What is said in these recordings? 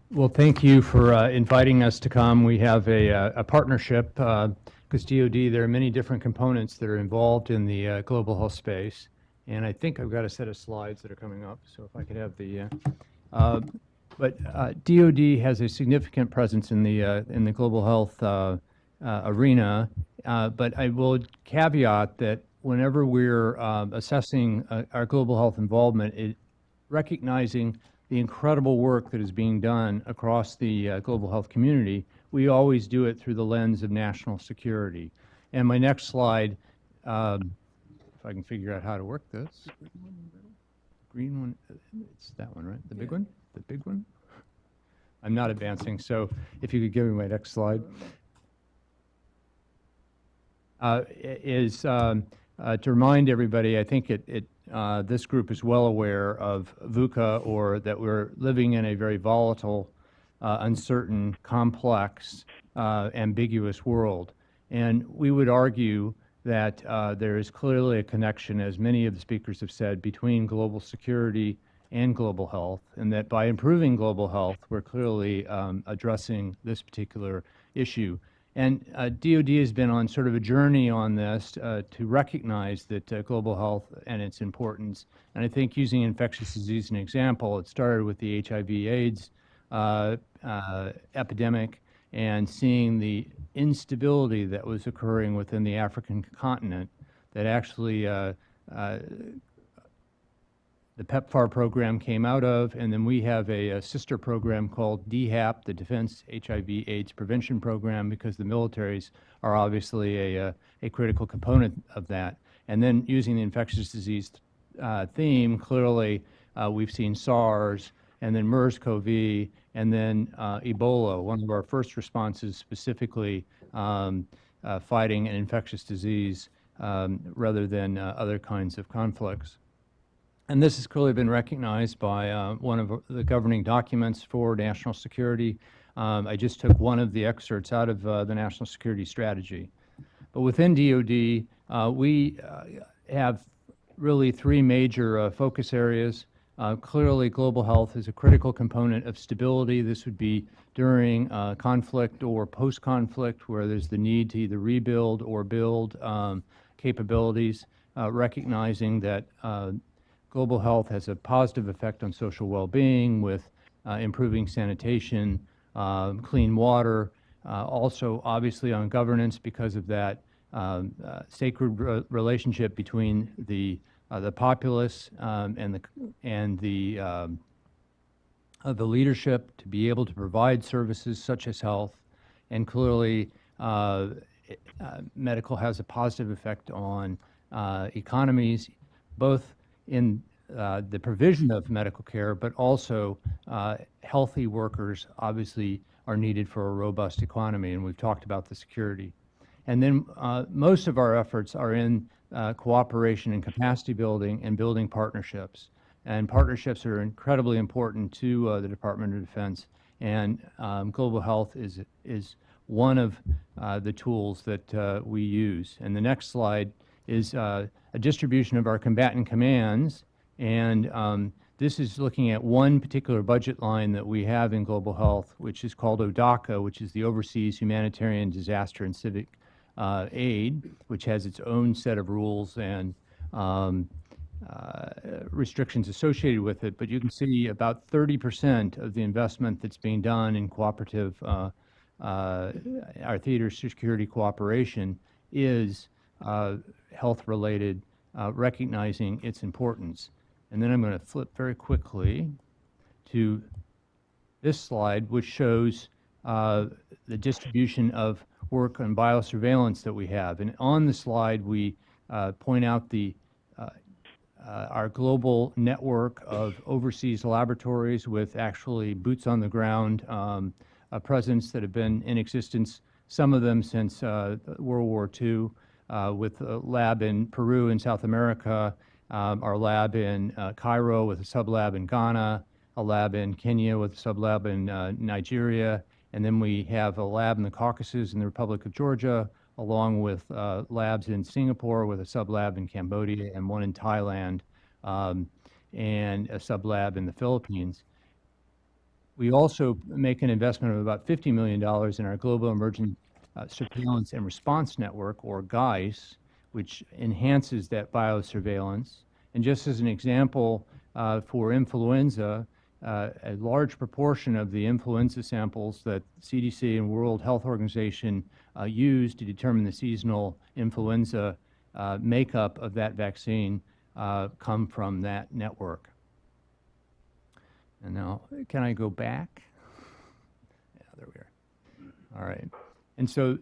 Well, thank you for inviting us to come. We have a partnership because DoD, there are many different components that are involved in the global health space. And I think I've got a set of slides that are coming up. So if I could have the, but DoD has a significant presence in the global health arena. But I will caveat that whenever we're assessing our global health involvement, recognizing the incredible work that is being done across the global health community, we always do it through the lens of national security. And my next slide, if I can figure out how to work this. Green one, it's that one, right? The big one? The big one? I'm not advancing, so if you could give me my next slide. To remind everybody, I think this group is well aware of VUCA, or that we're living in a very volatile, uncertain, complex, ambiguous world. And we would argue that there is clearly a connection, as many of the speakers have said, between global security and global health, and that by improving global health, we're clearly addressing this particular issue. And DoD has been on sort of a journey on this to recognize that global health and its importance. And I think, using infectious disease as an example, it started with the HIV/AIDS epidemic, and seeing the instability that was occurring within the African continent, that actually the PEPFAR program came out of, and then we have a sister program called DHAP, the Defense HIV/AIDS Prevention Program, because the militaries are obviously a critical component of that. And then, using the infectious disease theme, clearly we've seen SARS, and then MERS-CoV, and then Ebola, one of our first responses, specifically fighting an infectious disease rather than other kinds of conflicts. And this has clearly been recognized by one of the governing documents for national security. I just took one of the excerpts out of the National Security Strategy. But within DoD, we have really three major focus areas. Clearly, global health is a critical component of stability. This would be during conflict or post-conflict, where there's the need to either rebuild or build capabilities, recognizing that global health has a positive effect on social well-being with improving sanitation, clean water, also obviously on governance, because of that sacred relationship between the populace and the leadership to be able to provide services such as health. And clearly, medical has a positive effect on economies, both in the provision of medical care, but also healthy workers obviously are needed for a robust economy, and we've talked about the security. And then most of our efforts are in cooperation and capacity building and building partnerships. And partnerships are incredibly important to the Department of Defense, and global health is one of the tools that we use. And the next slide is a distribution of our combatant commands, and this is looking at one particular budget line that we have in global health, which is called ODACA, which is the Overseas Humanitarian Disaster and Civic Aid, which has its own set of rules and restrictions associated with it. But you can see about 30% of the investment that's being done in cooperative, our theater security cooperation, is health-related, recognizing its importance. And then I'm going to flip very quickly to this slide, which shows the distribution of work on biosurveillance that we have. And on the slide, we point out our global network of overseas laboratories with actually boots on the ground presence that have been in existence, some of them since World War II, with a lab in Peru in South America, our lab in Cairo with a sub-lab in Ghana, a lab in Kenya with a sub-lab in Nigeria, and then we have a lab in the Caucasus in the Republic of Georgia, along with labs in Singapore with a sub-lab in Cambodia and one in Thailand, and a sub-lab in the Philippines. We also make an investment of about $50 million in our Global Emergent Surveillance and Response Network, or GEIS, which enhances that biosurveillance. And just as an example, for influenza, a large proportion of the influenza samples that CDC and World Health Organization use to determine the seasonal influenza makeup of that vaccine come from that network. And now, can I go back? Yeah, there we are. All right. And so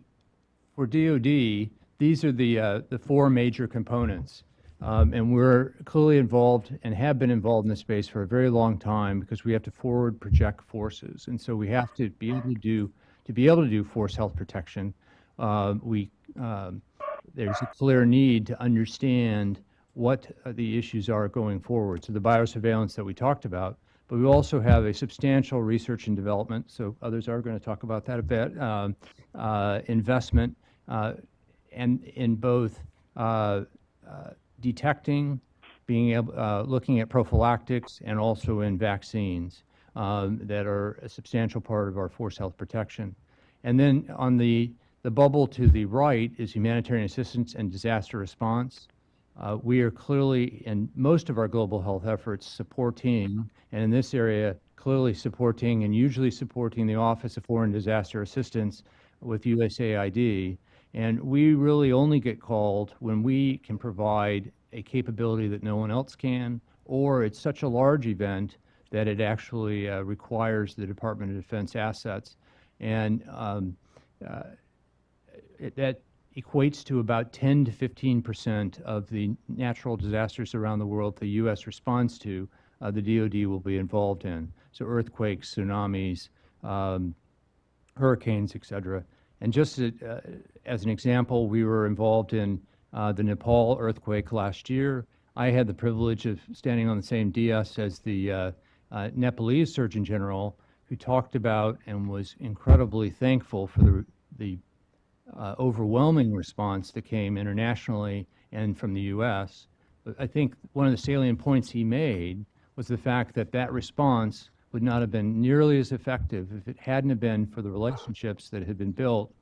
for DoD, these are the four major components. And we're clearly involved and have been involved in this space for a very long time because we have to forward project forces. And so we have to be able to do force health protection. There's a clear need to understand what the issues are going forward. So the biosurveillance that we talked about, but we also have a substantial research and development, so others are going to talk about that a bit, investment and in both detecting, being able, looking at prophylactics, and also in vaccines that are a substantial part of our force health protection. And then on the bubble to the right is humanitarian assistance and disaster response. We are clearly, in most of our global health efforts, supporting, and in this area, clearly supporting and usually supporting the Office of Foreign Disaster Assistance with USAID. And we really only get called when we can provide a capability that no one else can, or it's such a large event that it actually requires the Department of Defense assets. And that equates to about 10 to 15% of the natural disasters around the world the U.S. responds to, the DoD will be involved in. So earthquakes, tsunamis, hurricanes, et cetera. And just as an example, we were involved in the Nepal earthquake last year. I had the privilege of standing on the same dais as the Nepalese Surgeon General, who talked about and was incredibly thankful for the overwhelming response that came internationally and from the U.S. But I think one of the salient points he made was the fact that that response would not have been nearly as effective if it hadn't have been for the relationships that had been built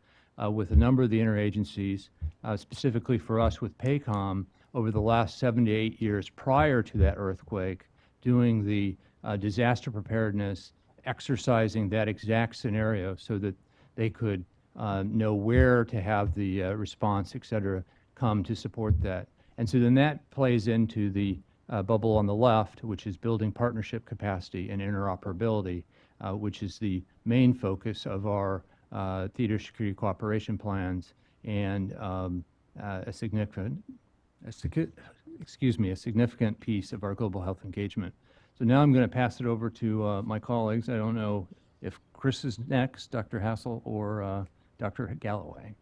with a number of the interagencies, specifically for us with PACOM over the last 7 to 8 years prior to that earthquake, doing the disaster preparedness, exercising that exact scenario so that they could know where to have the response, et cetera, come to support that. And so then that plays into the bubble on the left, which is building partnership capacity and interoperability, which is the main focus of our theater security cooperation plans, and a significant piece of our global health engagement. So now I'm going to pass it over to my colleagues. I don't know if Chris is next, Dr. Hassel, or Dr. Galloway.